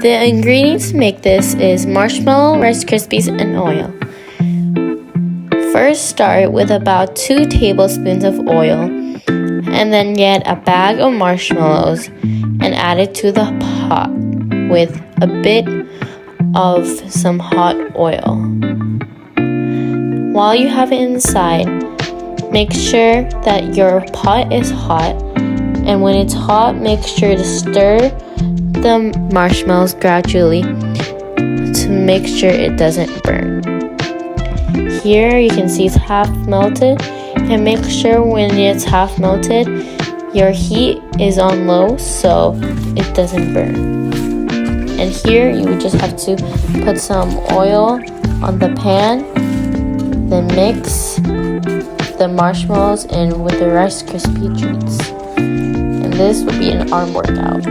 The ingredients to make this is marshmallow, Rice Krispies, and oil. First, start with about 2 tablespoons of oil, and then get a bag of marshmallows and add it to the pot with a bit of some hot oil. While you have it inside, make sure that your pot is hot, and when it's hot, make sure to stir the marshmallows gradually to make sure it doesn't burn. Here you can see it's half melted, and make sure when it's half melted, your heat is on low so it doesn't burn. And here you would just have to put some oil on the pan, then mix the marshmallows in with the Rice Krispie treats. And this would be an arm workout.